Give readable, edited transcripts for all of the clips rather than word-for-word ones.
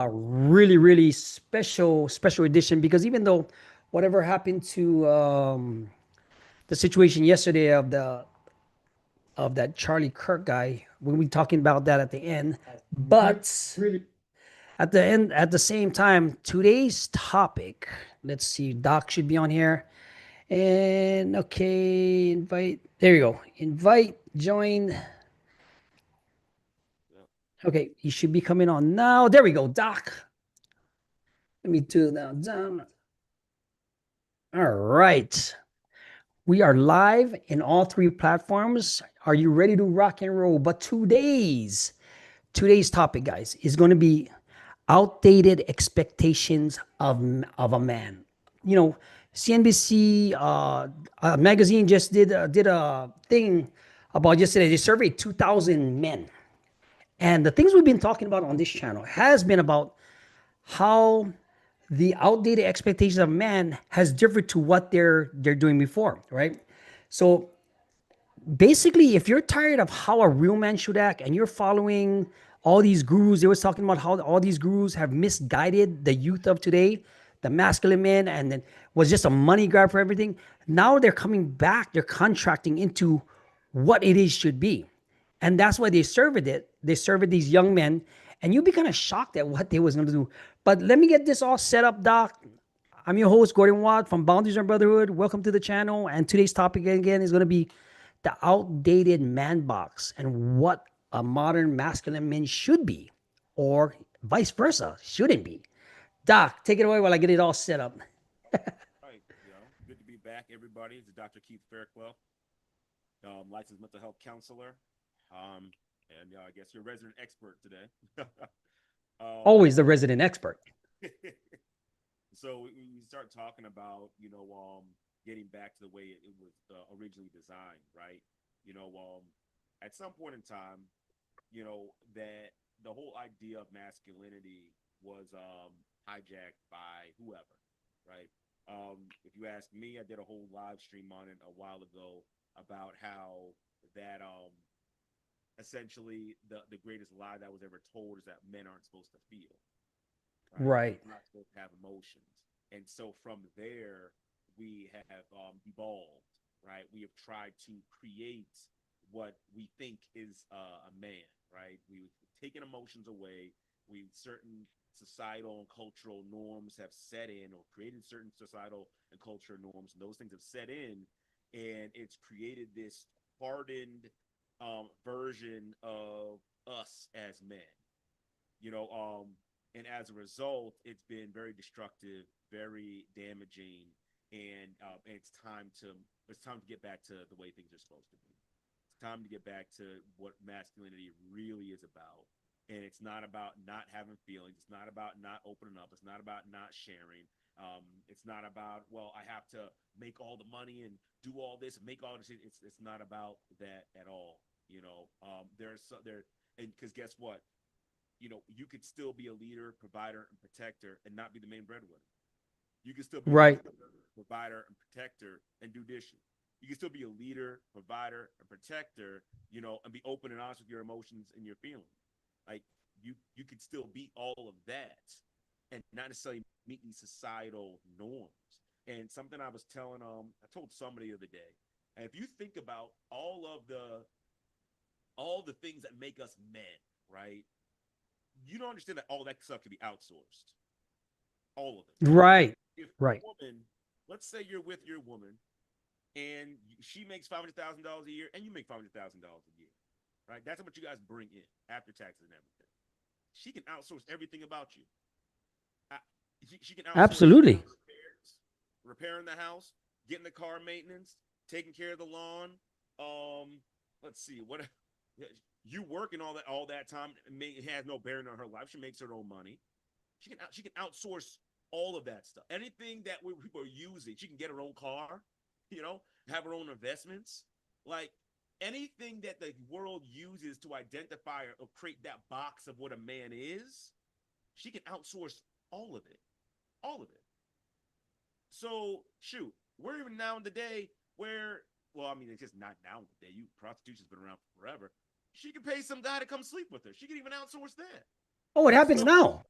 Really special edition, because even though whatever happened to the situation yesterday of that Charlie Kirk guy, we'll be talking about that at the end. But at the same time, today's topic, let's see, Doc should be on here. And okay, invite. There you go. Invite, join. Okay, he should be coming on now. There we go, Doc. Let me do that down. All right. We are live in all three platforms. Are you ready to rock and roll? But today's topic, guys, is going to be outdated expectations of a man. You know, CNBC magazine just did a thing about yesterday. They surveyed 2,000 men, and the things we've been talking about on this channel has been about how the outdated expectations of man has differed to what they're doing before, right? So basically, if you're tired of how a real man should act and you're following all these gurus, they was talking about how all these gurus have misguided the youth of today, the masculine man, and then was just a money grab for everything. Now they're coming back, they're contracting into what it is should be. And that's why they served it. They served these young men, and you'd be kind of shocked at what they was going to do. But let me get this all set up, Doc. I'm your host, Gordon Watt from Boundaries and Brotherhood. Welcome to the channel. And today's topic again is going to be the outdated man box and what a modern masculine man should be, or vice versa, shouldn't be. Doc, take it away while I get it all set up. Right. Good to be back, everybody. It's Dr. Keith Fairclough, licensed mental health counselor, um, and I guess your resident expert today. um, Always the resident expert. so we start talking about, getting back to the way it was originally designed, right? You know, at some point in time, that the whole idea of masculinity was hijacked by whoever, right? If you ask me, I did a whole live stream on it a while ago about how that essentially the greatest lie that was ever told is that men aren't supposed to feel, right? Right. We're not supposed to have emotions. And so from there, we have evolved, right? We have tried to create what we think is a man, right? We've taken emotions away. We certain societal and cultural norms have set in, or created certain societal and cultural norms, and those things have set in, and it's created this hardened version of us as men, you know and as a result, it's been very destructive, very damaging, and it's time to get back to the way things are supposed to be. It's time to get back to what masculinity really is about. And it's not about not having feelings. It's not about not opening up. It's not about not sharing. It's not about, well, I have to make all the money and do all this and make all this. It's not about that at all. And because guess what? You could still be a leader, provider, and protector and not be the main breadwinner. You can still be a Right. leader, provider, and protector and do dishes. You can still be a leader, provider, and protector, and be open and honest with your emotions and your feelings. Like you could still be all of that and not necessarily meet these societal norms. And something I told somebody the other day, and if you think about all the things that make us men, right? You don't understand that all that stuff can be outsourced. All of it. Right. If a Right. woman, let's say you're with your woman and she makes $500,000 a year and you make $500,000 a year, right? That's how much you guys bring in after taxes and everything. She can outsource everything about you. Uh, she can outsource Absolutely. repairing the house, getting the car maintenance, taking care of the lawn. Let's see what you working all that time. It has no bearing on her life. She makes her own money. She can outsource all of that stuff. Anything that people are using, she can get her own car. You know, have her own investments. Like anything that the world uses to identify or create that box of what a man is, she can outsource all of it. All of it. So shoot, we're even now in the day where, well, I mean, it's just not now in the day. Prostitution's been around forever. She can pay some guy to come sleep with her. She can even outsource that. Oh, it happens So now.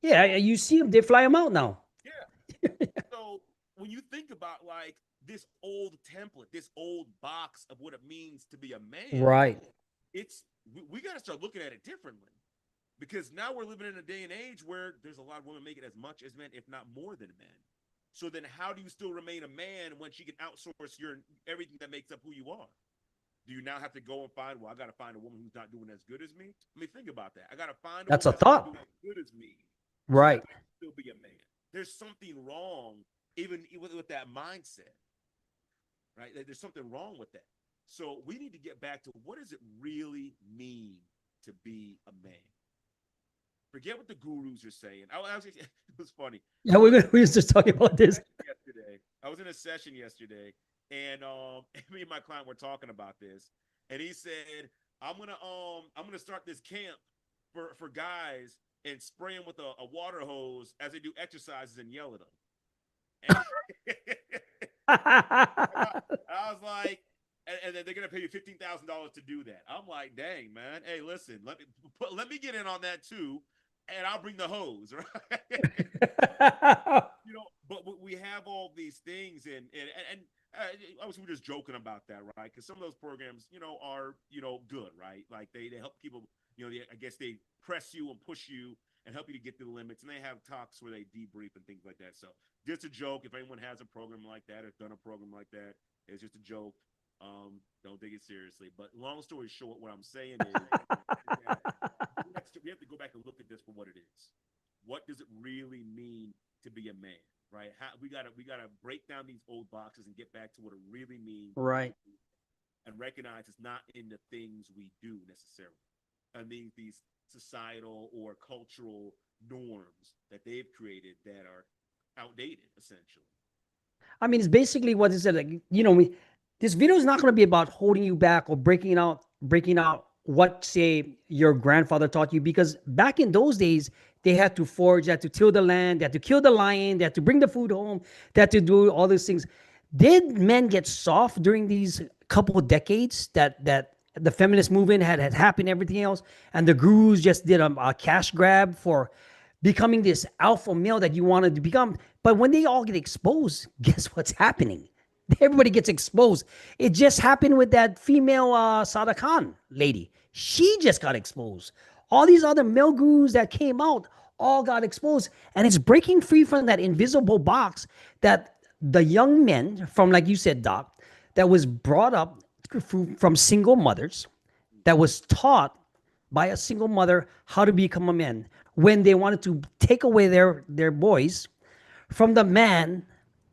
Yeah, you see them, they fly them out now. Yeah. So when you think about like this old template, this old box of what it means to be a man, Right. it's we got to start looking at it differently, because now we're living in a day and age where there's a lot of women making as much as men, if not more than men. So then, how do you still remain a man when she can outsource your everything that makes up who you are? Do you now have to go and find? Well, I got to find a woman who's not doing as good as me. I mean, think about that. I got to find a That's woman a that's not thought. doing as good as me, so that Right. I can still be a man. There's something wrong, even with that mindset, right? There's something wrong with that. So we need to get back to what does it really mean to be a man? Forget what the gurus are saying. It was funny. Yeah, we were just talking about this. Yesterday. I was in a session yesterday, and me and my client were talking about this, and he said, I'm gonna start this camp for guys and spray them with a water hose as they do exercises and yell at them. And I was like, and then they're gonna pay you $15,000 to do that. I'm like, dang man, hey, listen, let me get in on that too, and I'll bring the hose, right? But we have all these things, and obviously we're just joking about that, right? Because some of those programs, are good, right? Like they help people, I guess they press you and push you and help you to get to the limits, and they have talks where they debrief and things like that. So just a joke. If anyone has a program like that or done a program like that, it's just a joke. Don't take it seriously. But long story short, what I'm saying is that we have to go back and look at this for what it is. What does it really mean to be a man, right? We gotta break down these old boxes and get back to what it really means to be Right. a man, and recognize it's not in the things we do necessarily. I mean, these societal or cultural norms that they've created that are outdated, essentially. I mean, it's basically what it said. Like, this video is not going to be about holding you back or breaking out what, say, your grandfather taught you. Because back in those days, they had to forage, they had to till the land, they had to kill the lion, they had to bring the food home, they had to do all these things. Did men get soft during these couple of decades that the feminist movement had happened, everything else, and the gurus just did a cash grab for becoming this alpha male that you wanted to become? But when they all get exposed, guess what's happening? Everybody gets exposed. It just happened with that female Sada Khan lady. She just got exposed. All these other male gurus that came out all got exposed. And it's breaking free from that invisible box that the young men from, like you said, Doc, that was brought up from single mothers, that was taught by a single mother how to become a man when they wanted to take away their boys from the man,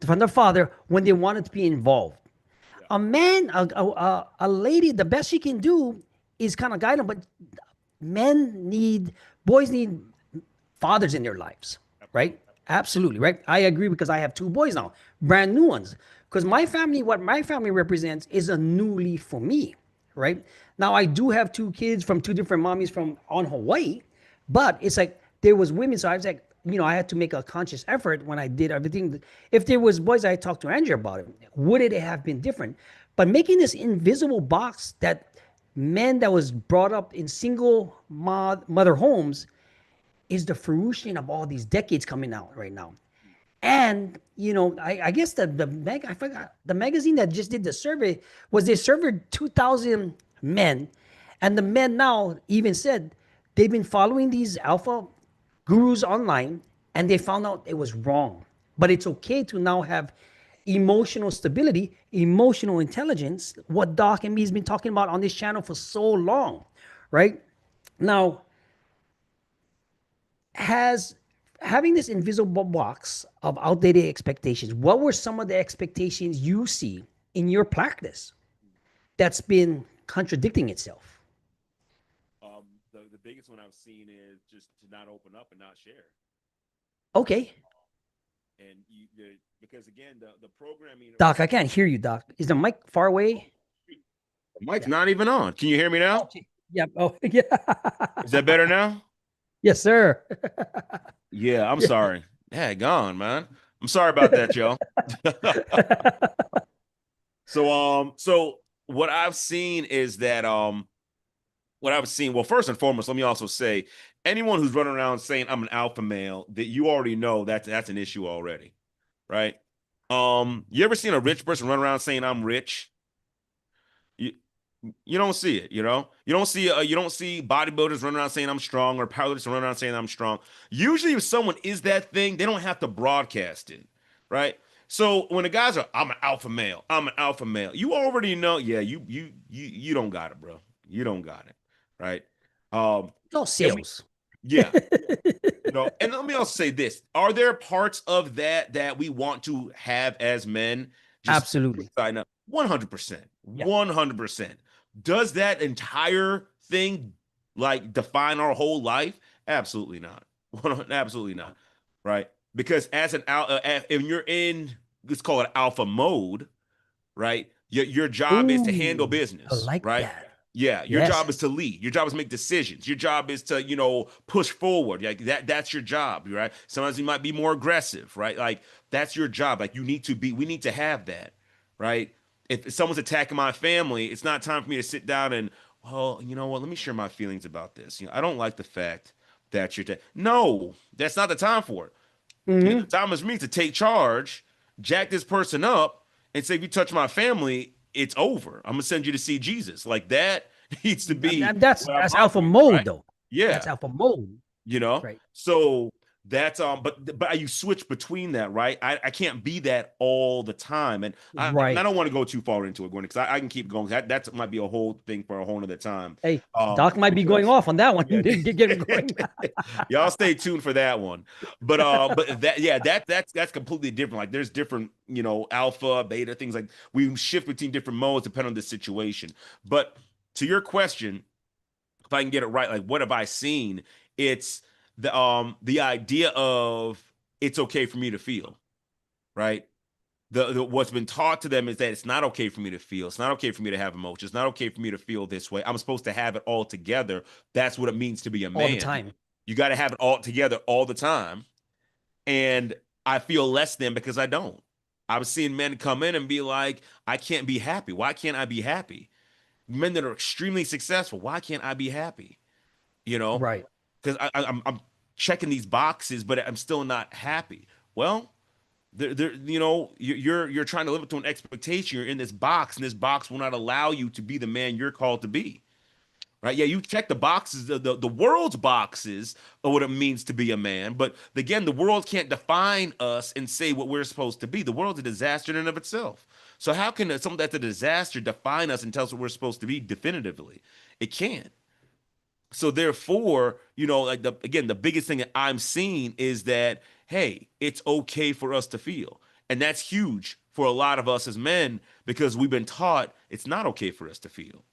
from the father, when they wanted to be involved. Yeah. A man, a lady, the best she can do is kind of guide them, but boys need fathers in their lives, right? Absolutely. Absolutely, right? I agree because I have two boys now, brand new ones. Because my family, what my family represents is a new leaf for me, right? Now I do have two kids from two different mommies from on Hawaii, but it's like there was women, so I was like, I had to make a conscious effort when I did everything. If there was boys, I talked to Andrew about it. Would it have been different? But making this invisible box that men that was brought up in single mother homes is the fruition of all these decades coming out right now. And I guess I forgot the magazine that just did the survey was they surveyed 2,000 men, and the men now even said they've been following these alpha gurus online, and they found out it was wrong. But it's okay to now have emotional stability, emotional intelligence. What Doc and me has been talking about on this channel for so long, right? Now, has having this invisible box of outdated expectations, what were some of the expectations you see in your practice that's been contradicting itself? The biggest one I've seen is just to not open up and not share. Okay. And because again, the programming. Doc, I can't hear you, Doc. Is the mic far away? Mike's not even on. Can you hear me now? Okay. Yep. Oh, yeah. Is that better now? Yes, sir. Yeah, I'm Yeah. sorry. Yeah, gone, man. I'm sorry about that, y'all. So what I've seen is that what I've seen, well, first and foremost, let me also say, anyone who's running around saying I'm an alpha male, that you already know that's an issue already, right? You ever seen a rich person run around saying I'm rich? You you don't see it, you know. You don't see bodybuilders running around saying I'm strong or powerlifters running around saying I'm strong. Usually, if someone is that thing, they don't have to broadcast it, right? So when the guys are, I'm an alpha male, I'm an alpha male, you already know, yeah, you don't got it, bro. You don't got it, right? It's all And we, sales. yeah, and let me also say this: are there parts of that we want to have as men? Just Absolutely. sign up. 100%. Yeah. 100%. Does that entire thing like define our whole life? Absolutely not. Absolutely not. Right? Because as if you're in, let's call it alpha mode, right? Your job is to handle Ooh, I business, like right? that. Yeah, your Yes. job is to lead. Your job is to make decisions. Your job is to, push forward. Like that's your job, right? Sometimes you might be more aggressive, right? Like that's your job. Like we need to have that, right? If someone's attacking my family, it's not time for me to sit down and, well, you know what? Let me share my feelings about this. I don't like the fact that no, that's not the time for it. The Hmm. time is for me to take charge, jack this person up, and say, if you touch my family, it's over. I'm gonna send you to see Jesus. Like that needs to be That's what I'm alpha operating, mode right? though. That's Yeah, alpha mode, right? so that's but you switch between that, right? I can't be that all the time, and I Right. don't want to go too far into it, Gordon, because I can keep going. That might be a whole thing for a whole nother time. Hey, Doc might be going Because off on that one. yeah, Get him going. y'all stay tuned for that one. But that yeah, that's completely different. Like there's different, alpha, beta, things like we shift between different modes depending on the situation. But to your question, if I can get it right, like what have I seen? It's the idea of it's okay for me to feel, right? The what's been taught to them is that it's not okay for me to feel. It's not okay for me to have emotions. It's not okay for me to feel this way. I'm supposed to have it all together. That's what it means to be a All the man. time. You got to have it all together all the time. And I feel less than because I don't. I've seen men come in and be like, I can't be happy. Why can't I be happy? Men that are extremely successful, why can't I be happy? You know, Right. because I'm checking these boxes, but I'm still not happy. Well, you're trying to live up to an expectation. You're in this box, and this box will not allow you to be the man you're called to be. Right? Yeah, you check the boxes, the world's boxes of what it means to be a man. But again, the world can't define us and say what we're supposed to be. The world's a disaster in and of itself. So how can something that's a disaster define us and tell us what we're supposed to be definitively? It can't. So therefore, like the biggest thing that I'm seeing is that, hey, it's okay for us to feel. And that's huge for a lot of us as men because we've been taught it's not okay for us to feel.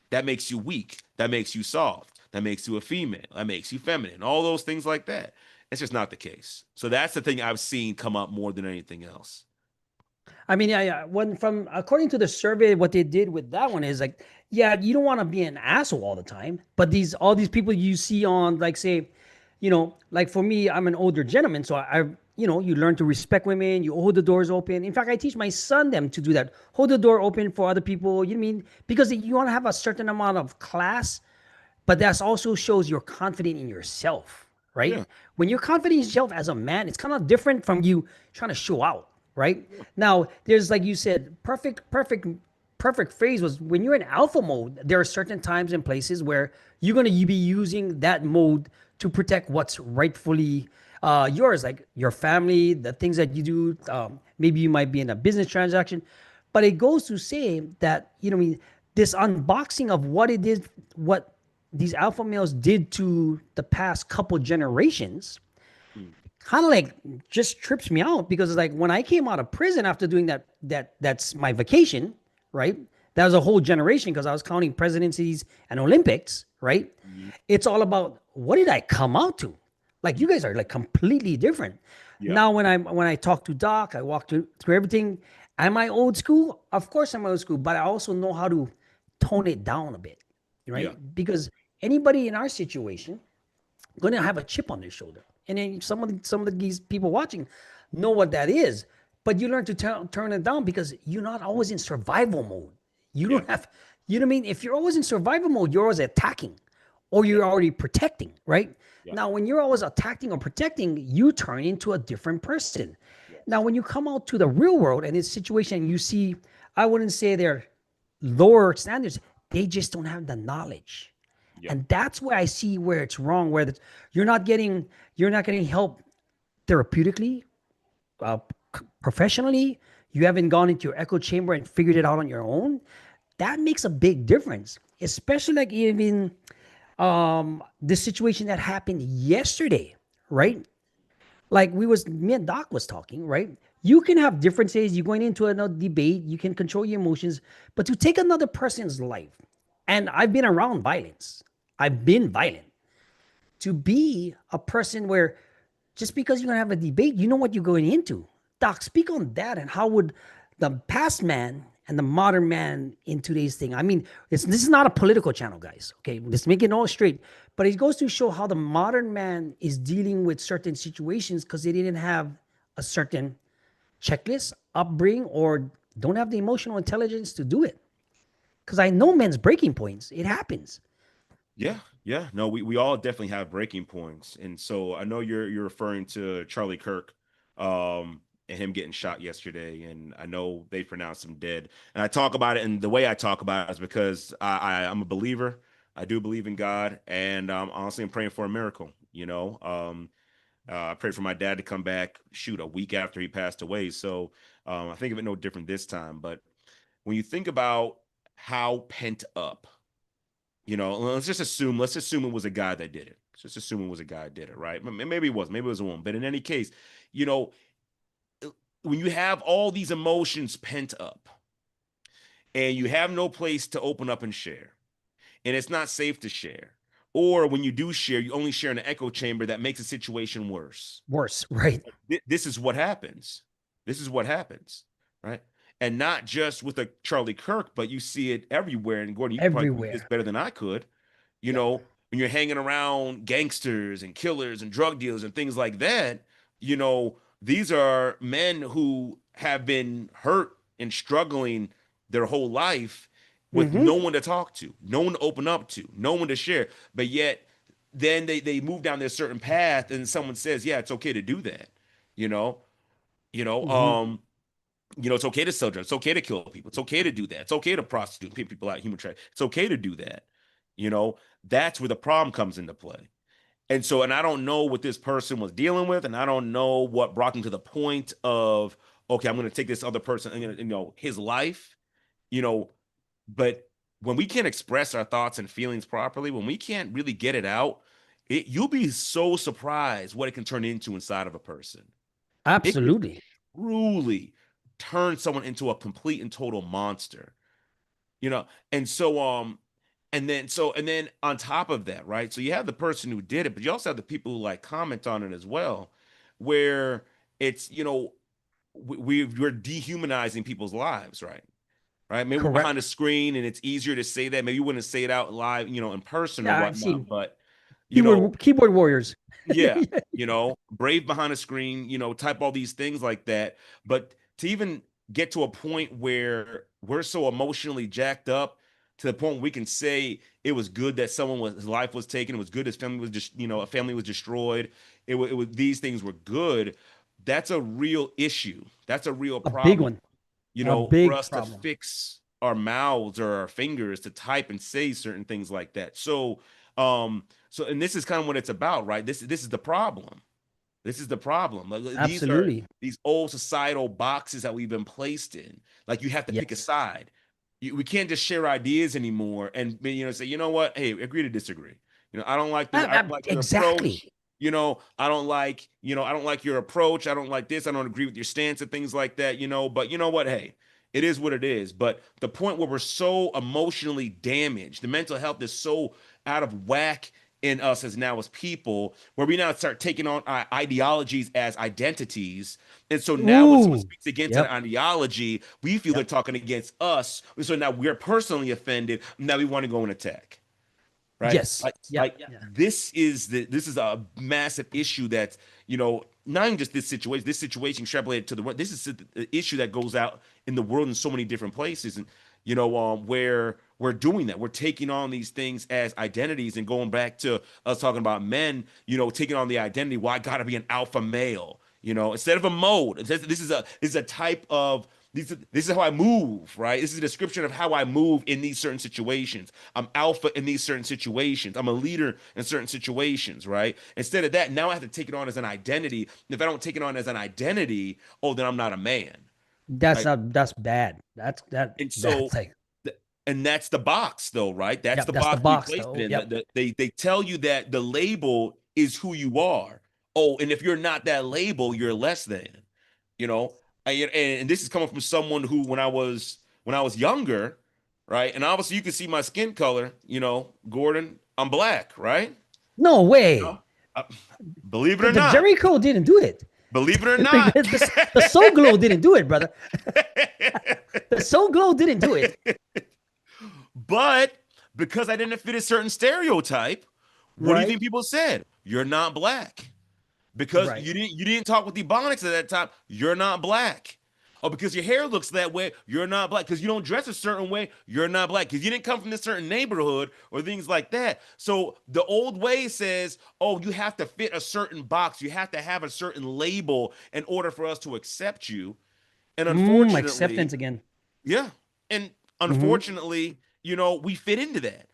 That makes you weak. That makes you soft. That makes you a female. That makes you feminine. All those things like that. It's just not the case. So that's the thing I've seen come up more than anything else. I mean, yeah, yeah. When from according to the survey, what they did with that one is like, yeah, you don't want to be an asshole all the time, but all these people you see on, like, say, like for me, I'm an older gentleman, so you learn to respect women. You hold the doors open. In fact, I teach my son them to do that. Hold the door open for other people. You know what I mean? Because you want to have a certain amount of class, but that also shows you're confident in yourself, right? Yeah. When you're confident in yourself as a man, it's kind of different from you trying to show out, right? Now, there's, like you said, perfect phrase was when you're in alpha mode, there are certain times and places where you're going to be using that mode to protect what's rightfully yours, like your family, the things that you do. Maybe you might be in a business transaction, but it goes to say that, what I mean, this unboxing of what it is, what these alpha males did to the past couple generations Mm. kind of like just trips me out because it's like when I came out of prison after doing that's my vacation, right? That was a whole generation because I was counting presidencies and Olympics, right? Mhm. It's all about what did I come out to? Like you guys are like completely different. Yeah. Now when I talk to Doc, I walk through everything. Am I old school? Of course I'm old school, but I also know how to tone it down a bit, Yeah. right? Because anybody in our situation going to have a chip on their shoulder. And then some of these people watching know what that is. But you learn to turn it down because you're not always in survival mode. You Yeah. don't have, you know what I mean? If you're always in survival mode, you're always attacking. or Yeah. you're already protecting, right? Yeah. Now, when you're always attacking or protecting, you turn into a different person. Now, Yes. when you come out to the real world and this situation, you see, I wouldn't say they're lower standards, they just don't have the knowledge. Yep. And that's where I see where it's wrong, where you're not getting help therapeutically, uh, professionally. You haven't gone into your echo chamber and figured it out on your own. That makes a big difference, especially like even the situation that happened yesterday, Mm. right? Like me and Doc was talking, right? You can have differences. You're going into another debate. You can control your emotions, but to take another person's life, and I've been around violence. I've been violent. To be a person where just because you're gonna have a debate, you know what you're going into. Doc, speak on that, and how would the past man and the modern man in today's thing? I mean, this is not a political channel, guys. Okay, let's make it all straight. But it goes to show how the modern man is dealing with certain situations because they didn't have a certain checklist, upbringing, or don't have the emotional intelligence to do it. Because I know men's breaking points. It happens. Yeah, yeah. No, we all definitely have breaking points. And so I know you're referring to Charlie Kirk, and him getting shot yesterday. And I know they pronounced him dead. And I talk about it, and the way I talk about it is because I'm a believer. I do believe in God, and honestly, I'm praying for a miracle. I prayed for my dad to come back, shoot, a week after he passed away. So I think of it no different this time. But when you think about how pent up, let's assume it was a guy that did it. Let's just assume it was a guy that did it, right? Maybe it was, maybe it was a woman. But in any case, you know, when you have all these emotions pent up and you have no place to open up and share, and it's not safe to share, or when you do share, you only share in an echo chamber that makes the situation worse. Worse, right? This is what happens. This is what happens, right? And not just with a Charlie Kirk, but you see it everywhere. And Gordon, you could probably speak this Everywhere. better than I could. You Yep. know, when you're hanging around gangsters and killers and drug dealers and things like that, these are men who have been hurt and struggling their whole life with Mm-hmm. no one to talk to, no one to open up to, no one to share. But yet, then they move down this certain path, and someone says, "Yeah, it's okay to do that." You know, you know, Mm-hmm. um, it's okay to sell drugs. It's okay to kill people. It's okay to do that. It's okay to prostitute, pay people out, human trafficking. It's okay to do that. You know, that's where the problem comes into play. And I don't know what this person was dealing with, and I don't know what brought them to the point of, okay, I'm going to take this other person, and his life, you know, but when we can't express our thoughts and feelings properly, when we can't really get it out, you'll be so surprised what it can turn into inside of a person. It can Absolutely. truly turn someone into a complete and total monster, you know. And so and then on top of that, right? So you have the person who did it, but you also have the people who like comment on it as well, where it's, we're dehumanizing people's lives, right? Right? Maybe we're behind a Correct. screen and it's easier to say that. Maybe you wouldn't say it out live, in person or Yeah, I see. whatnot, but you know, Keyboard warriors. yeah, brave behind a screen, type all these things like that. But to even get to a point where we're so emotionally jacked up to the point where we can say it was good that his life was taken, it was good his family was just, a family was destroyed. It was these things were good. That's a real issue. That's a real A big problem, one. A for big us to problem. fix our mouths or our fingers to type and say certain things like that. And this is kind of what it's about, right? This is the problem. This is the problem. Like, these are Absolutely. these old societal boxes that we've been placed in. Like, you have to pick a Yes. side. We can't just share ideas anymore and say, you know what? Hey, agree to disagree. I don't like your Exactly. approach. I don't like your approach. I don't like this. I don't agree with your stance and things like that. But you know what? Hey, it is what it is. But the point where we're so emotionally damaged, the mental health is so out of whack in us as people, where we now start taking on our ideologies as identities. And so now when someone Ooh. speaks against an Yep. ideology, we feel they're Yep. talking against us. So now we're personally offended. Now we want to go and attack. Right? Yes. Like, Yeah. like Yeah. this is a massive issue that's, not even just this situation extrapolated to the world. This is an issue that goes out in the world in so many different places. And, where we're doing that. We're taking on these things as identities, and going back to us talking about men, taking on the identity. Well, I got to be an alpha male, instead of a mode. This is a type of this is how I move, right? This is a description of how I move in these certain situations. I'm alpha in these certain situations. I'm a leader in certain situations, right? Instead of that, now I have to take it on as an identity. If I don't take it on as an identity, oh, then I'm not a man. That's Like, not that's bad. and That's so, like, and that's the box, though, right? That's yep, the that's the box we box placed it though. in. Yep. They tell you that the label is who you are. Oh, and if you're not that label, you're less than. You know, and this is coming from someone who, when I was younger, right? And obviously, you can see my skin color. Gordon, I'm black, right? No You know, way. Uh, believe it The, or the not, Jerry Curl didn't do it. believe it or The, not. the, the Soul Glow didn't do it, brother. The Soul Glow didn't do it. But because I didn't fit a certain stereotype, what do you Right. think people said? You're not black. Because Right. you didn't talk with Ebonics at that time, you're not black. Oh, because your hair looks that way, you're not black. Because you don't dress a certain way, you're not black. Because you didn't come from this certain neighborhood or things like that. So the old way says, oh, you have to fit a certain box. You have to have a certain label in order for us to accept you. And Acceptance unfortunately, again. yeah. And Hmm. unfortunately, we fit into that.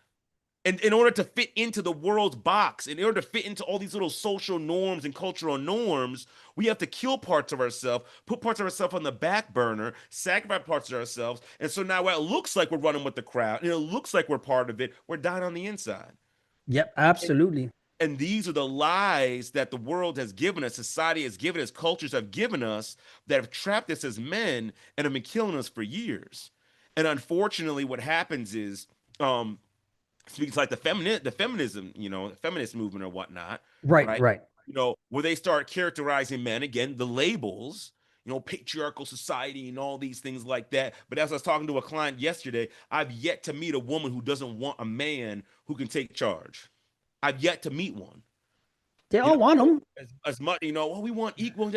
And in order to fit into the world's box, in order to fit into all these little social norms and cultural norms, we have to kill parts of ourselves, put parts of ourselves on the back burner, sacrifice parts of ourselves. And so now it looks like we're running with the crowd, and it looks like we're part of it. We're dying on the inside. Yep, And, absolutely. and these are the lies that the world has given us, society has given us, cultures have given us, that have trapped us as men and have been killing us for years. And unfortunately, what happens is, speaking to like the feminism, the feminist movement or whatnot, Right, right? right. Where they start characterizing men again, the labels, patriarchal society and all these things like that. But as I was talking to a client yesterday, I've yet to meet a woman who doesn't want a man who can take charge. I've yet to meet one. They all want them. As much, well, we want equal.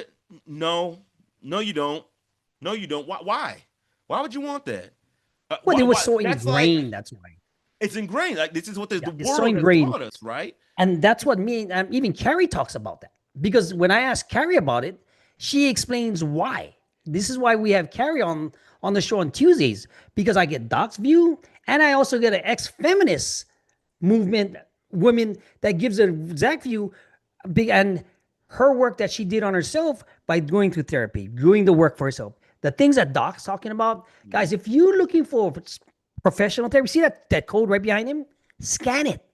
No, no, you don't. No, you don't. Why? Why would you want that? Well, they were Why? so That's like, ingrained. That's why. it's ingrained. Like, this is what the, Yeah, the it's so world has ingrained. taught us, right? And that's what me and even Carrie talks about that. Because when I ask Carrie about it, she explains why. This is why we have Carrie on the show on Tuesdays, because I get Doc's view and I also get an ex-feminist movement women that gives a exact view big, and her work that she did on herself by going through therapy, doing the work for herself. The things that Doc's talking about, guys, if you're looking for professional therapy, see that code right behind him? Scan it.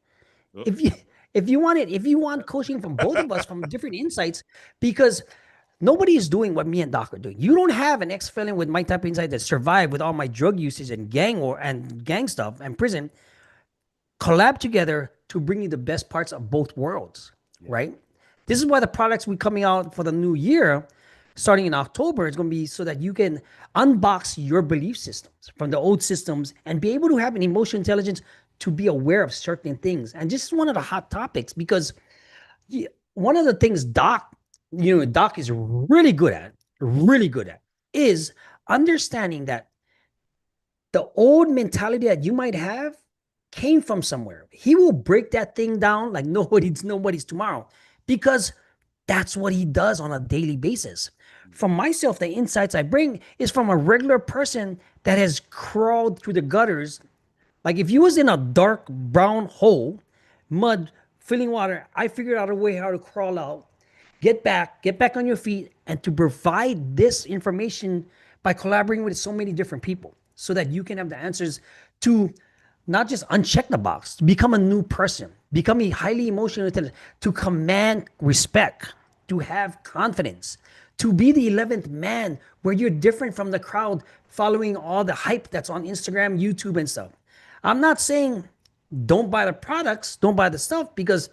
Oh, If you if you want it, if you want coaching from both of us from different insights, because nobody is doing what me and Doc are doing. You don't have an ex-felon with my type of insight that survived with all my drug usage and gang stuff and prison. Collab together to bring you the best parts of both worlds, yeah. right? This is why the products we coming out for the new year, starting in October, is going to be so that you can unbox your belief systems from the old systems and be able to have an emotional intelligence to be aware of certain things. And just one of the hot topics, because one of the things Doc is really good at, is understanding that the old mentality that you might have came from somewhere. He will break that thing down like nobody's tomorrow, because that's what he does on a daily basis. From myself, the insights I bring is from a regular person that has crawled through the gutters. Like if you was in a dark brown hole, mud, filling water, I figured out a way how to crawl out, get back on your feet, and to provide this information by collaborating with so many different people so that you can have the answers to not just uncheck the box, to become a new person, become a highly emotional intelligent, to command respect, to have confidence, to be the 11th man where you're different from the crowd following all the hype that's on Instagram, YouTube, and stuff. I'm not saying don't buy the products, don't buy the stuff, because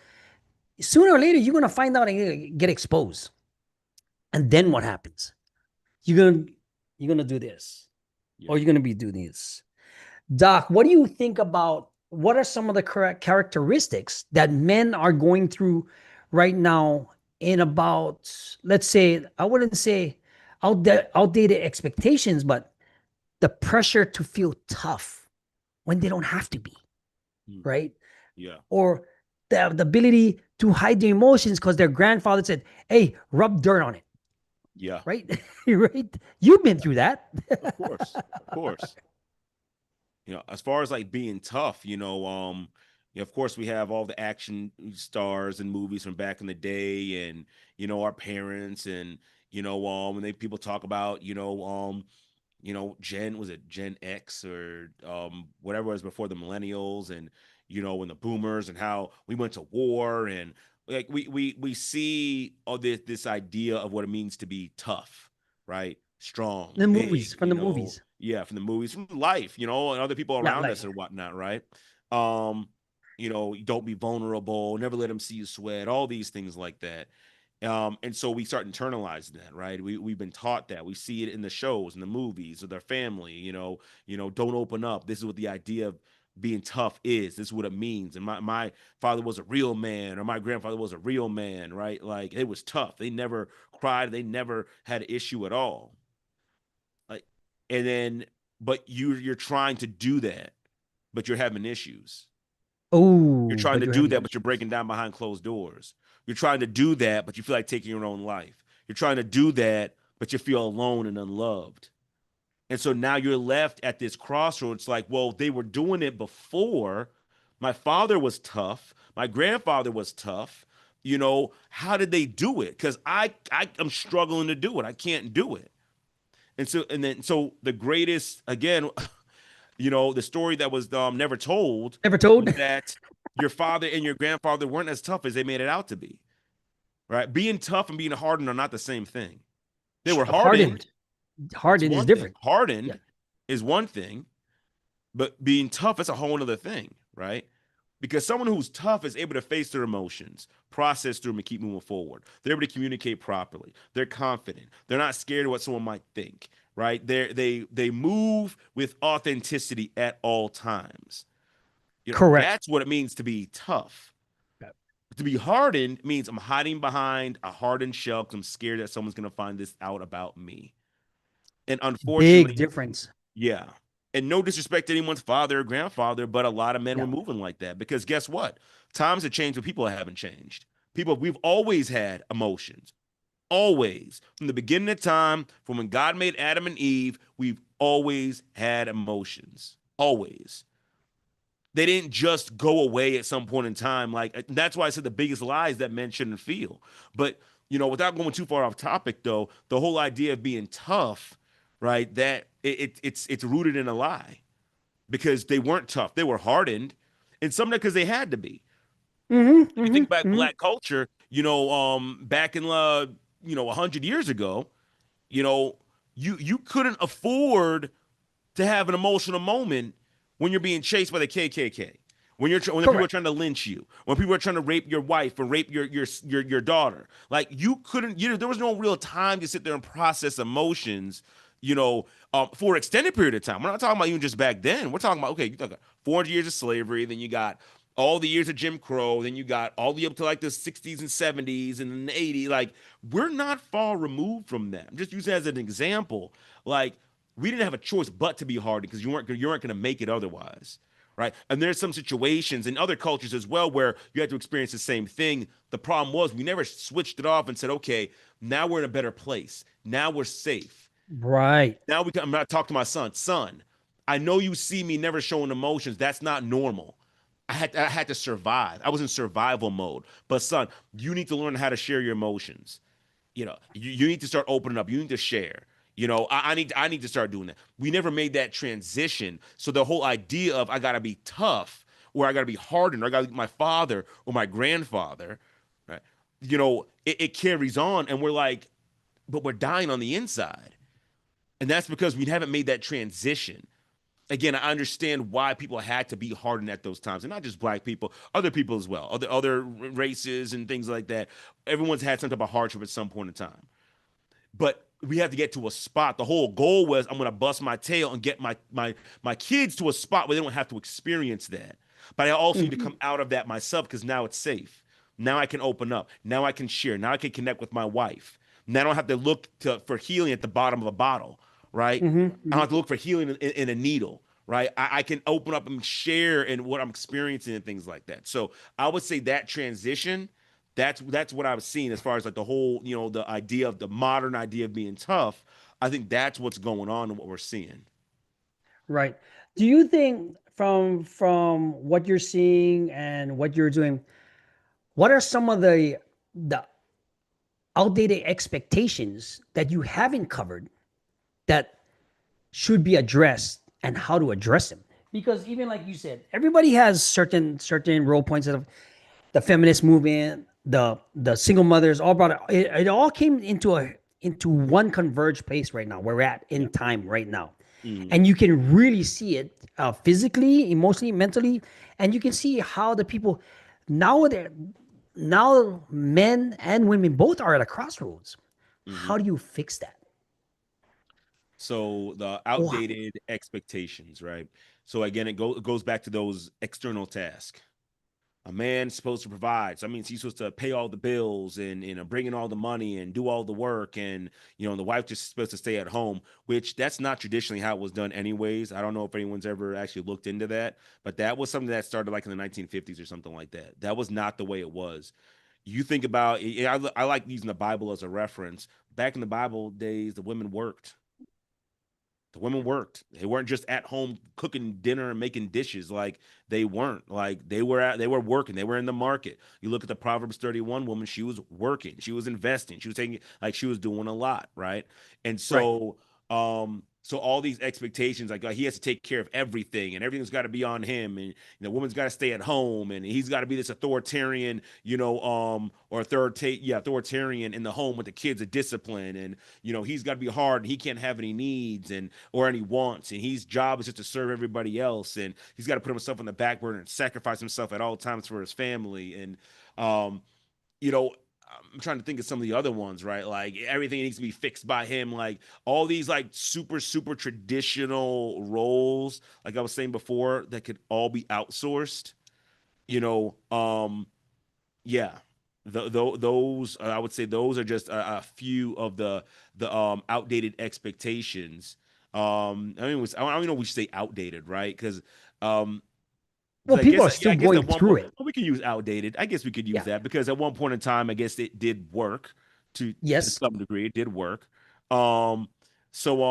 sooner or later you're gonna find out and get exposed. And then what happens? You're gonna you're gonna do this, Yeah. or you're gonna be doing this. Doc, what do you think about what are some of the correct characteristics that men are going through right now in about, let's say, I wouldn't say outdated expectations, but the pressure to feel tough when they don't have to be, Mhm. right? Yeah. Or the ability to hide their emotions because their grandfather said, hey, rub dirt on it, Yeah. right? Right? You've been through that. Of course. Of course. As far as like being tough, of course we have all the action stars and movies from back in the day, and our parents, and when they people talk about, Gen was it Gen X or whatever it was before the millennials, and when the boomers, and how we went to war, and like we see all this idea of what it means to be tough, right? Strong, The big, movies, from the movies. yeah, from the movies, from life, and other people Yeah, around like us or whatnot, right? Um, don't be vulnerable, never let them see you sweat, all these things like that. And so we start internalizing that, right? We've been taught that. We see it in the shows, in the movies, with our family. Don't open up. This is what the idea of being tough is. This is what it means. And my father was a real man, or my grandfather was a real man, right? Like, it was tough. They never cried. They never had an issue at all. Like, and then, but you're trying to do that, but you're having issues. You're oh, trying but to you're do having that, but you're issues. breaking down behind closed doors. You're trying to do that, but you feel like taking your own life. You're trying to do that, but you feel alone and unloved. And so now you're left at this crossroads like, well, they were doing it before. My father was tough. My grandfather was tough. How did they do it? Because I'm struggling to do it. I can't do it. And so the greatest, again, the story that was never told Never told? was that your father and your grandfather weren't as tough as they made it out to be. Right? Being tough and being hardened are not the same thing. They were hardened. Hardened. It's Hardened is one thing. different. Yeah. Hardened is one thing, but being tough is a whole other thing, right? Because someone who's tough is able to face their emotions, process through them, and keep moving forward. They're able to communicate properly. They're confident. They're not scared of what someone might think, right? They move with authenticity at all times. Correct. That's what it means to be tough. To be hardened means I'm hiding behind a hardened shell because I'm scared that someone's going to find this out about me. And Big unfortunately, difference. yeah. And no disrespect to anyone's father or grandfather, but a lot of men were Yeah. moving like that because guess what? Times have changed, but people haven't changed. We've always had emotions. Always. From the beginning of time, from when God made Adam and Eve, we've always had emotions. Always. They didn't just go away at some point in time. Like, that's why I said the biggest lie is that men shouldn't feel. But without going too far off topic, though, the whole idea of being tough, right? That it's rooted in a lie because they weren't tough. They were hardened, and some of that because they had to be. Mm-hmm. If you Mm-hmm. think about Mm-hmm. black culture, back in 100 years ago, you know, you couldn't afford to have an emotional moment when you're being chased by the KKK, when the people are Correct. trying to lynch you, when people are trying to rape your wife or rape your daughter. Like, you couldn't, there was no real time to sit there and process emotions. For an extended period of time. We're not talking about even just back then. We're talking about, okay, you got 400 years of slavery, then you got all the years of Jim Crow, then you got all the up to like the 60s and 70s and the 80s. Like, we're not far removed from that. I'm just using it as an example. Like, we didn't have a choice but to be hard because you weren't going to make it otherwise, right? And there's some situations in other cultures as well where you had to experience the same thing. The problem was we never switched it off and said, okay, now we're in a better place. Now we're safe. Right. Now I'm not talking to my son. Son, I know you see me never showing emotions. That's not normal. I had to survive. I was in survival mode. But son, you need to learn how to share your emotions. You need to start opening up. You need to share. I need to start doing that. We never made that transition. So the whole idea of I gotta be tough, or I gotta be hardened, or I gotta be my father or my grandfather, right? It carries on, and we're like, but we're dying on the inside, and that's because we haven't made that transition. Again, I understand why people had to be hardened at those times, and not just black people, other people as well, other races and things like that. Everyone's had some type of hardship at some point in time. But we have to get to a spot. The whole goal was I'm gonna bust my tail and get my kids to a spot where they don't have to experience that. But I also need to Mm-hmm. come out of that myself because now it's safe. Now I can open up. Now I can share. Now I can connect with my wife. Now I don't have to look for healing at the bottom of a bottle, right? Mm-hmm. I don't Mm-hmm. have to look for healing in a needle, right? I can open up and share in what I'm experiencing and things like that. So I would say that transition, that's what I was seeing as far as like the whole, the idea of the modern idea of being tough. I think that's what's going on and what we're seeing. Right. Do you think from what you're seeing and what you're doing, what are some of the outdated expectations that you haven't covered that should be addressed and how to address them? Because even like you said, everybody has certain role points of the feminist movement, the single mothers, all brought it all came into one converged place right now. Where we're at Yeah. in time right now, Mhm. and you can really see it physically, emotionally, mentally, and you can see how the people now they're now men and women both are at a crossroads. Mhm. How do you fix that? So the Oh, outdated expectations, right? So again, it goes back to those external tasks. A man's supposed to provide. So that means he's supposed to pay all the bills and bring in all the money and do all the work, and the wife just supposed to stay at home, which that's not traditionally how it was done anyways. I don't know if anyone's ever actually looked into that, but that was something that started like in the 1950s or something like that. That was not the way it was. You think about I like using the Bible as a reference. Back in the Bible days, the women worked. The women worked. They weren't just at home cooking dinner and making dishes. Like they weren't. Like they were working. They were in the market. You look at the Proverbs 31 woman, she was working. She was investing. She was taking like she was doing a lot, right? And right. so all these expectations, like he has to take care of everything and everything's got to be on him, and the woman's got to stay at home, and he's got to be this authoritarian, or authoritarian in the home with the kids of discipline, and he's got to be hard and he can't have any needs and or any wants, and his job is just to serve everybody else, and he's got to put himself on the back burner and sacrifice himself at all times for his family. And um you know I'm trying to think of some of the other ones, right? Like everything needs to be fixed by him, like all these like super traditional roles, like I was saying before, that could all be outsourced. you know um yeah, those I would say those are just a few of the outdated expectations. I don't even know if we should say outdated, right? Because um, Well, I people guess are yeah, still I guess going at one through point, it. well, we could use outdated. I guess we could use Yeah. that because at one point in time, I guess it did work to Yes. some degree. It did work. Um, so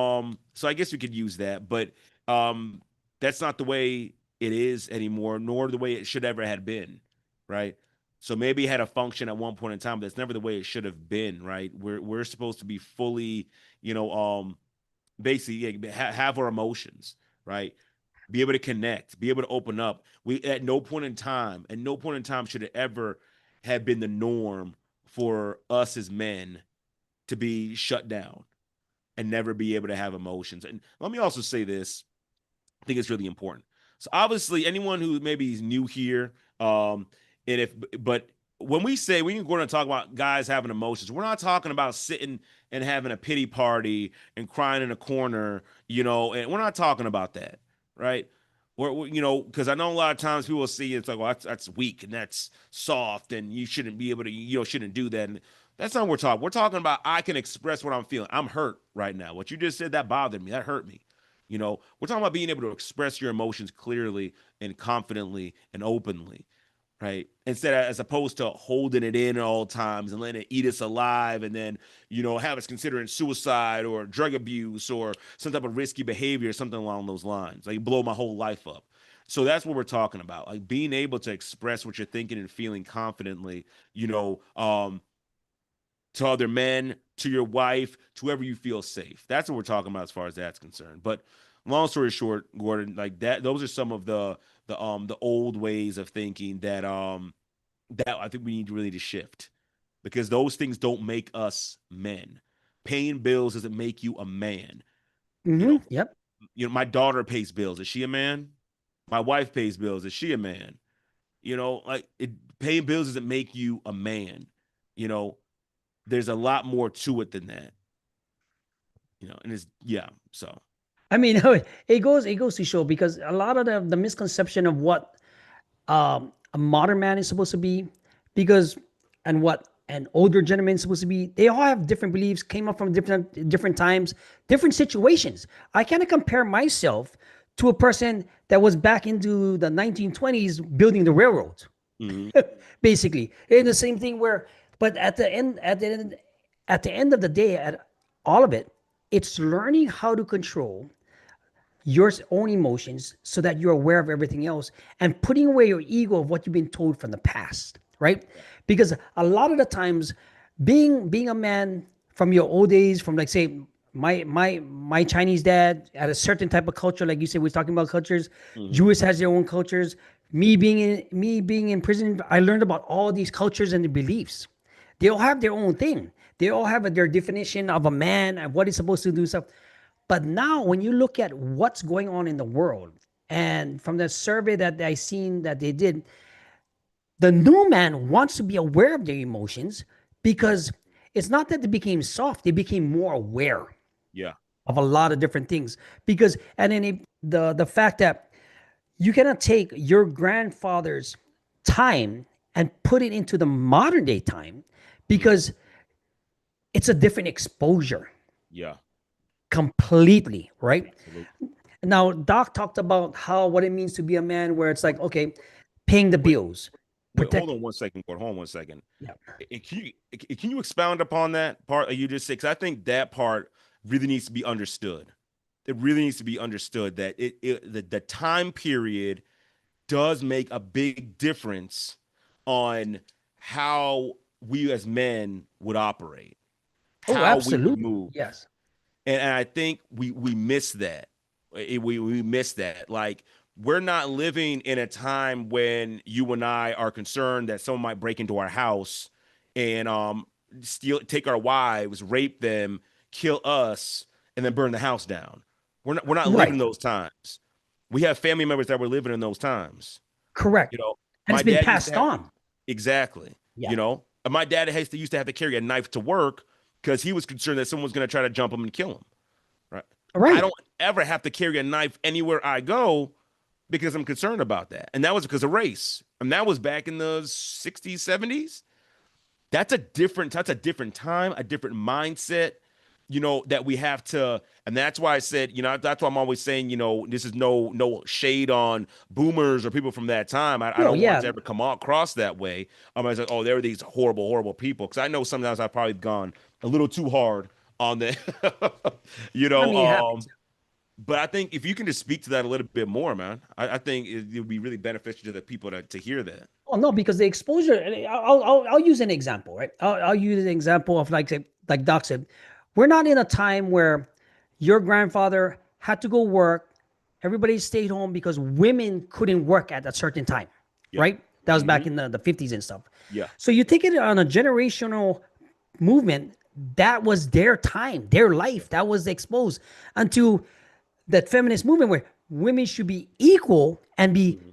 I guess we could use that, but um, that's not the way it is anymore, nor the way it should ever had been, right? So maybe it had a function at one point in time, but that's never the way it should have been, right? We're supposed to be fully, you know, basically yeah, have our emotions, right? Be able to connect, be able to open up. We at no point in time should it ever have been the norm for us as men to be shut down and never be able to have emotions. And let me also say this, I think it's really important. So obviously, anyone who maybe is new here, and if but when we say we're going to talk about guys having emotions, we're not talking about sitting and having a pity party and crying in a corner, and we're not talking about that, right? Because I know a lot of times people will see it's like, well, that's weak and that's soft, and you shouldn't be able to, shouldn't do that. And that's not what we're talking. We're talking about I can express what I'm feeling. I'm hurt right now. What you just said that bothered me. That hurt me. We're talking about being able to express your emotions clearly and confidently and openly, right? Instead of, as opposed to holding it in at all times and letting it eat us alive, and then, have us considering suicide or drug abuse or some type of risky behavior or something along those lines. Like blow my whole life up. So that's what we're talking about. Like being able to express what you're thinking and feeling confidently, to other men, to your wife, to whoever you feel safe. That's what we're talking about as far as that's concerned. But long story short, Gordon, like that, those are some of the old ways of thinking that I think we need really to shift, because those things don't make us men. Paying bills doesn't make you a man. You know, Yep. my daughter pays bills. Is she a man? My wife pays bills. Is she a man? Paying bills doesn't make you a man. You know, there's a lot more to it than that. And it's yeah. So I mean, it goes to show because a lot of the misconception of what a modern man is supposed to be, because and what an older gentleman is supposed to be, they all have different beliefs, came up from different times, different situations. I kind of compare myself to a person that was back into the 1920s building the railroads. Mhm. Basically, and the same thing where, but at the end of the day, at all of it, it's learning how to control your own emotions so that you're aware of everything else and putting away your ego of what you've been told from the past, right? Because a lot of the times, being a man from your old days, from like say my Chinese dad had a certain type of culture, like you said, we're talking about cultures. Jewish has their own cultures. Me being in prison, I learned about all these cultures and the beliefs. They all have their own thing. They all have their definition of a man and what he's supposed to do stuff. But now, when you look at what's going on in the world, and from the survey that I seen that they did, the new man wants to be aware of their emotions because it's not that they became soft; they became more aware Yeah. of a lot of different things. Because and then the fact that you cannot take your grandfather's time and put it into the modern day time because it's a different exposure Yeah. completely, right? Absolutely. Now, Doc talked about how what it means to be a man, where it's like, okay, paying the Wait, bills, wait, hold protect. on one second, Gordon. Hold on one second. Yeah, Can you expound upon that part that you just said? Because I think that part really needs to be understood. It really needs to be understood that the time period does make a big difference on how we as men would operate, oh, how we would absolutely, move. yes, And I think we miss that. We miss that. Like we're not living in a time when you and I are concerned that someone might break into our house and steal, take our wives, rape them, kill us, and then burn the house down. We're not living in right, those times. We have family members that were living in those times. correct, You know, and my it's been dad used to passed have on. exactly. Yeah, You know, and my dad used to have to carry a knife to work because he was concerned that someone was going to try to jump him and kill him. Right. I right, don't ever have to carry a knife anywhere I go because I'm concerned about that. And that was because of race. And that was back in the 60s, 70s. That's a different time, a different mindset, that we have to, and that's why I said, that's why I'm always saying, this is no shade on boomers or people from that time. I no, don't want it yeah, to ever come across that way. I was like, oh, there are these horrible, horrible people. Because I know sometimes I've probably gone a little too hard on the, you I know, mean, it happens. but I think if you can just speak to that a little bit more, man, I think it would be really beneficial to the people to hear that. Oh no, because the exposure. I'll use an example, right? I'll use an example of like Doc said, we're not in a time where your grandfather had to go work, everybody stayed home because women couldn't work at a certain time, Yeah. right? That was back Hmm. in the 50s and stuff. Yeah. So you take it on a generational movement, that was their time, their Yeah. life, that was exposed until that feminist movement where women should be equal and be Hmm.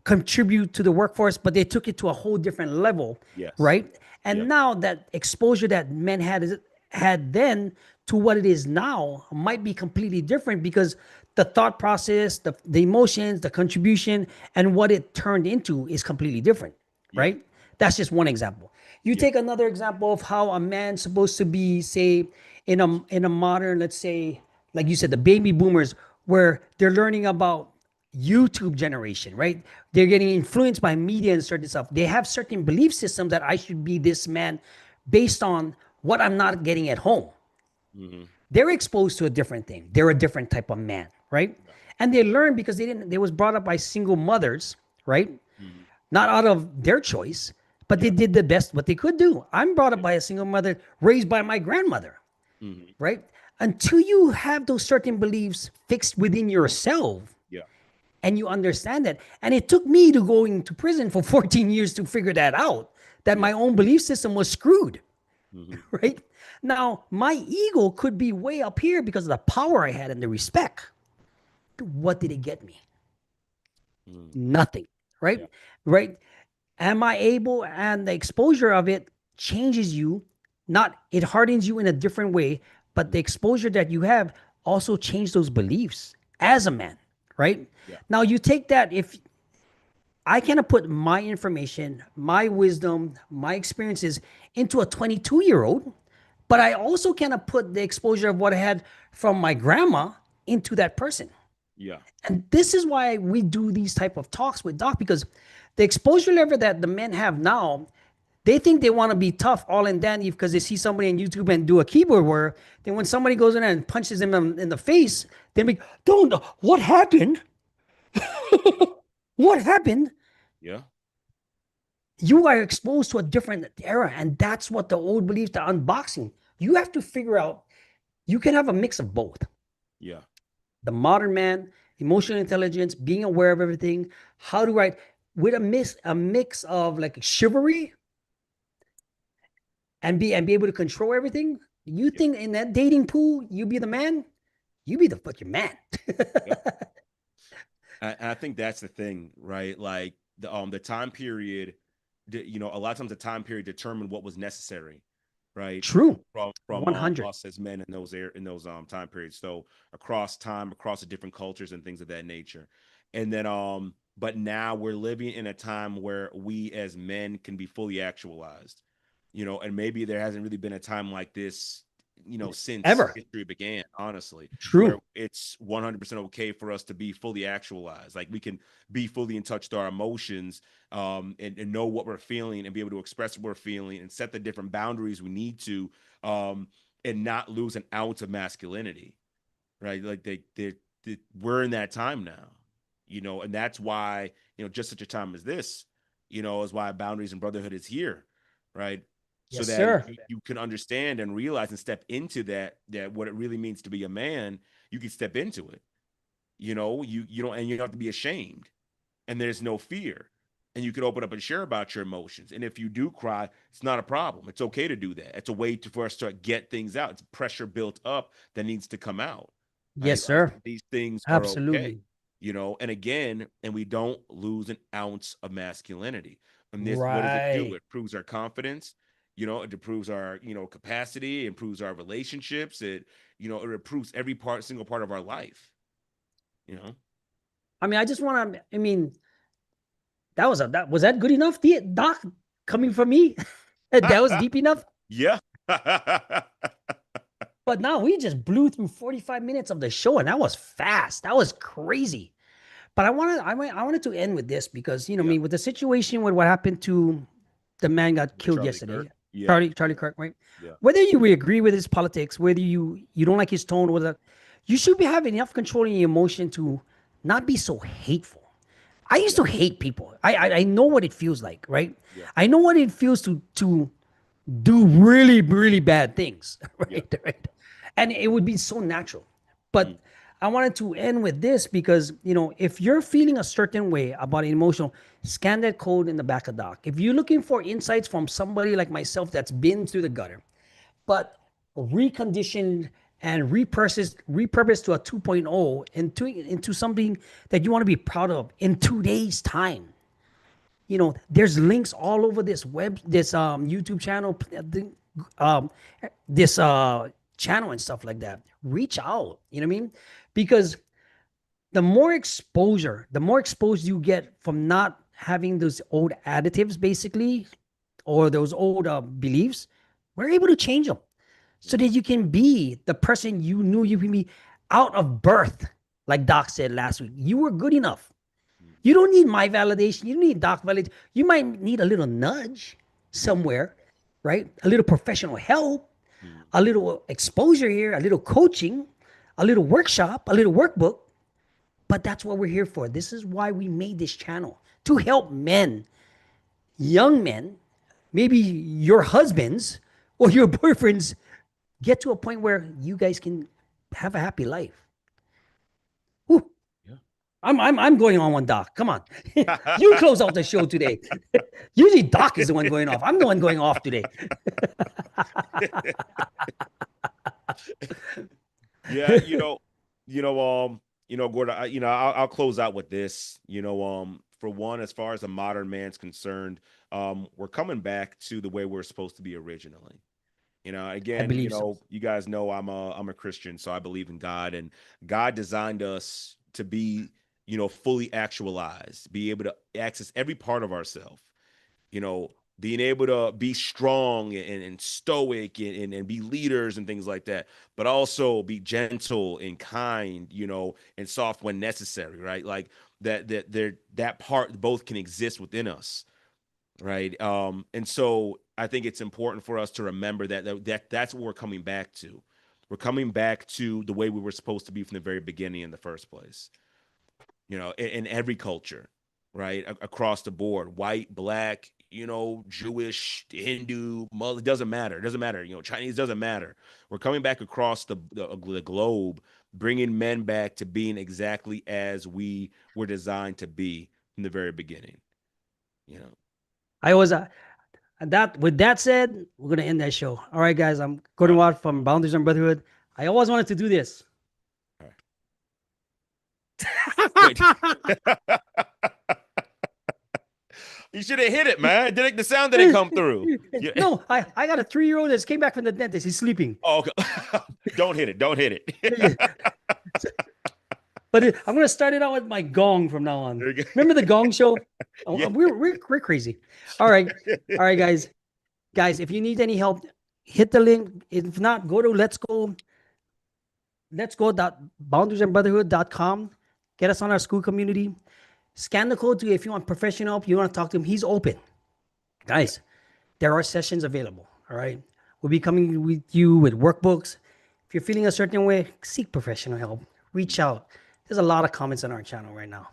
contribute to the workforce, but they took it to a whole different level, Yes. right? Yeah. And now that exposure that men had then to what it is now might be completely different because the thought process, the emotions, the contribution, and what it turned into is completely different, Yeah. right? That's just one example. You Yeah. take another example of how a man's supposed to be, say, in a modern, let's say, like you said, the baby boomers, where they're learning about YouTube generation, right? They're getting influenced by media and certain stuff. They have certain belief systems that I should be this man based on what I'm not getting at home. Hmm. They're exposed to a different thing. They're a different type of man, right? And they learn because they was brought up by single mothers, right? Hmm. Not out of their choice, but they Yeah. did the best what they could do. I'm brought up Yeah. by a single mother, raised by my grandmother, Hmm. right? Until you have those certain beliefs fixed within yourself Yeah. and you understand that. And it took me to going to prison for 14 years to figure that out, that Yeah. my own belief system was screwed, Hmm. right? Now, my ego could be way up here because of the power I had and the respect. What did it get me? Hmm. Nothing, Yeah. right? Right? Am I able, and the exposure of it changes you, not, it hardens you in a different way, but the exposure that you have also changed those beliefs as a man, right? Yeah. Now you take that, if I cannot put my information, my wisdom, my experiences into a 22-year-old, but I also cannot put the exposure of what I had from my grandma into that person. Yeah. And this is why we do these type of talks with Doc, because the exposure level that the men have now, they think they want to be tough all and dandy because they see somebody on YouTube and do a keyboard warrior. Then when somebody goes in there and punches them in the face, they be, don't, what happened? What happened? Yeah. You are exposed to a different era. And that's what the old beliefs, the unboxing. You have to figure out, you can have a mix of both. Yeah. The modern man, emotional intelligence, being aware of everything, how to write with a mix of like chivalry and be able to control everything. You think in that dating pool, you be the man, you be the fucking man. Yep. I think that's the thing, right? Like the time period, you know, a lot of times the time period determined what was necessary, right? True. From 100. us as men in those time periods. So across time, across the different cultures and things of that nature. And then but now we're living in a time where we as men can be fully actualized, you know, and maybe there hasn't really been a time like this, you know, since Ever. history began, honestly, where True. it's 100% okay for us to be fully actualized. Like we can be fully in touch with our emotions, and know what we're feeling and be able to express what we're feeling and set the different boundaries we need to, and not lose an ounce of masculinity, right? Like we're in that time now, you know, and that's why, you know, just such a time as this, you know, is why boundaries and brotherhood is here, right? So Yes, that sir. you can understand and realize and step into that what it really means to be a man. You can step into it, you know, you don't, and you don't have to be ashamed, and there's no fear, and you can open up and share about your emotions. And if you do cry, it's not a problem. It's okay to do that. It's a way for us to get things out. It's pressure built up that needs to come out, right? Yes, sir. These things are okay, Absolutely. you know. And again, and we don't lose an ounce of masculinity. And this, what does it do? Right. It proves our confidence, you know. It improves our, you know, capacity, it improves our relationships. It, you know, it improves every single part of our life, you know. I mean, I just want to, I mean, that was that good enough, Doc, coming from me? That was deep enough. Yeah. But now we just blew through 45 minutes of the show, and that was fast. That was crazy. But I wanted to end with this because, you know, I Yeah. mean, with the situation with what happened to the man got killed Charlie yesterday, Kirk. Yeah. Charlie Kirk, right? Yeah. Whether you agree with his politics, whether you don't like his tone, whether you should be having enough control in your emotion to not be so hateful. I used to hate people. I know what it feels like, right? Yeah. I know what it feels to do really, really bad things, Yeah. right? Right. And it would be so natural. But I wanted to end with this because, you know, if you're feeling a certain way about emotional, scan that code in the back of Doc. If you're looking for insights from somebody like myself that's been through the gutter, but reconditioned and repurposed to a 2.0 into something that you want to be proud of in 2 days' time, you know, there's links all over this YouTube channel, um, this channel and stuff like that. Reach out, you know what I mean? Because the more exposed you get from not having those old additives, basically, or those old beliefs, we're able to change them so that you can be the person you knew you can be out of birth. Like Doc said last week, you were good enough. You don't need my validation. You don't need Doc validation. You might need a little nudge somewhere, right? A little professional help, a little exposure here, a little coaching, a little workshop, a little workbook. But that's what we're here for. This is why we made this channel to help men, young men, maybe your husbands or your boyfriends get to a point where you guys can have a happy life. Whew. Yeah. I'm going on one, Doc. Come on. You close out the show today. Usually Doc is the one going off. I'm the one going off today. Yeah, Gordon, I'll close out with this. For one, as far as the modern man's concerned, we're coming back to the way we're supposed to be originally. I Again, believe so. you guys know I'm a Christian, so I believe in God, and God designed us to be, fully actualized, be able to access every part of ourselves, being able to be strong and stoic and be leaders and things like that, but also be gentle and kind, you know, and soft when necessary, right? Like that part both can exist within us, right? And so I think it's important for us to remember that's what we're coming back to. We're coming back to the way we were supposed to be from the very beginning in the first place, you know, in every culture, right? Across the board, white, black, you know, Jewish, Hindu, Muslim, it doesn't matter. It doesn't matter. You know, Chinese, doesn't matter. We're coming back across the globe, bringing men back to being exactly as we were designed to be from the very beginning, you know. I was that. With that said, we're gonna end that show. All right, guys. I'm Gordon Watt from Boundaries and Brotherhood. I always wanted to do this. Wait. You should have hit it, man. The sound didn't come through. No, I got a 3-year-old that just came back from the dentist. He's sleeping. Oh, okay. Don't hit it. Don't hit it. But I'm gonna start it out with my gong from now on. Remember the Gong Show? Oh, Yeah. We're crazy. All right, guys. If you need any help, hit the link. If not, go to let's go boundariesandbrotherhood.com. Get us on our school community. Scan the code too if you want professional help. You want to talk to him. He's open, guys. There are sessions available. All right, we'll be coming with you with workbooks. If you're feeling a certain way, seek professional help. Reach out. There's a lot of comments on our channel right now.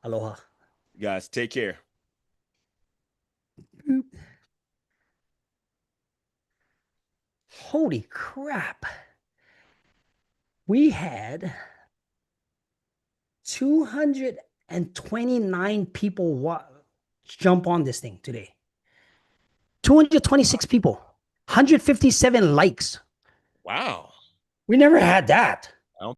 Aloha. Guys, take care. Holy crap. We had 229 people jump on this thing today. 226 people. 157 likes. Wow. We never had that.